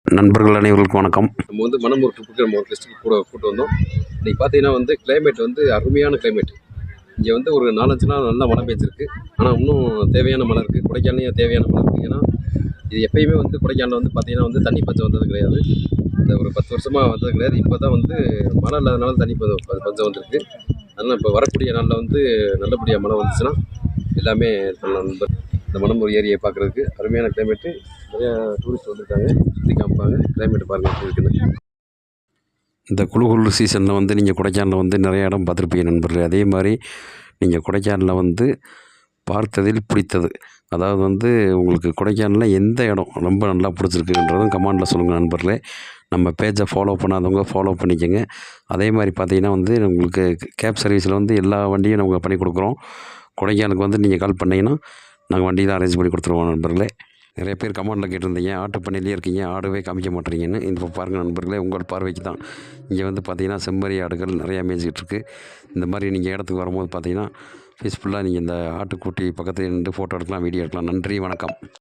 நண்பர்கள் அனைவருக்கும் வணக்கம். நம்ம வந்து மணமூர் ட்ரிப்புக்கு நம்ம ஒரு கெஸ்ட்டுக்கு கூட கூட்டு வந்தோம். இன்றைக்கி பார்த்தீங்கன்னா வந்து கிளைமேட் வந்து அருமையான கிளைமேட். இங்கே வந்து ஒரு 4-5 நாள் நல்லா மழை பெஞ்சிருக்கு. ஆனால் இன்னும் தேவையான மழை இருக்குது. கொடைக்கானலையும் தேவையான மழை இருக்குது. ஏன்னா இது எப்பயுமே வந்து கொடைக்கானலில் வந்து பார்த்தீங்கன்னா வந்து தண்ணி பஞ்சம் வந்தது கிடையாது. இந்த ஒரு 10 வருஷமாக வந்தது கிடையாது. இப்போ தான் வந்து மழை இல்லாதனால தண்ணி பஞ்சம் வந்திருக்கு. அதனால் இப்போ வரக்கூடிய நாளில் வந்து நல்லபடியாக மழை வந்துச்சுன்னா எல்லாமே நண்பர் இந்த மணமூர் ஏரியை பார்க்குறதுக்கு அருமையான கிளைமேட்டு. நிறையா டூரிஸ்ட் வந்திருக்காங்க, சுற்றி காமிப்பாங்க. கிளைமேட் பாருங்கள் எப்படி இருக்குன்னு. இந்த குளு சீசனில் வந்து நீங்கள் கொடைக்கானலில் வந்து நிறைய இடம் பார்த்துருப்பீங்க நண்பர்களே. அதே மாதிரி நீங்கள் கொடைக்கானலில் வந்து பார்த்ததில் பிடித்தது, அதாவது வந்து உங்களுக்கு கொடைக்கானலில் எந்த இடம் ரொம்ப நல்லா பிடிச்சிருக்குன்றதும் கமெண்டில் சொல்லுங்கள் நண்பர்களே. நம்ம பேஜை ஃபாலோ பண்ணாதவங்க ஃபாலோ பண்ணிக்கோங்க. அதே மாதிரி பார்த்தீங்கன்னா வந்து உங்களுக்கு கேப் சர்வீஸில் வந்து எல்லா வண்டியும் நம்ம பண்ணி கொடுக்குறோம். கொடைக்கானலுக்கு வந்து நீங்கள் கால் பண்ணிங்கன்னா நாங்கள் வண்டியெலாம் அரேஞ்ச் பண்ணி கொடுத்துருவோம் நண்பர்களே. நிறைய பேர் கமெண்டில் கேட்டிருந்தீங்க, ஆட்டு பண்ணையிலே இருக்கீங்க, ஆடவே காமிக்க மாட்டேறீங்கன்னு. இப்போ பாருங்கள் நண்பர்களே, உங்கள் பார்வைக்கு தான். இங்கே வந்து பார்த்திங்கன்னா செம்மறி ஆடுகள் நிறையா மேய்ஞ்சிக்கிட்டு இருக்குது. இந்த மாதிரி நீங்கள் இடத்துக்கு வரும்போது பார்த்தீங்கன்னா பீஸ்ஃபுல்லாக நீங்கள் இந்த ஆட்டுக்குட்டி பக்கத்தில் நின்று ஃபோட்டோ எடுக்கலாம், வீடியோ எடுக்கலாம். நன்றி, வணக்கம்.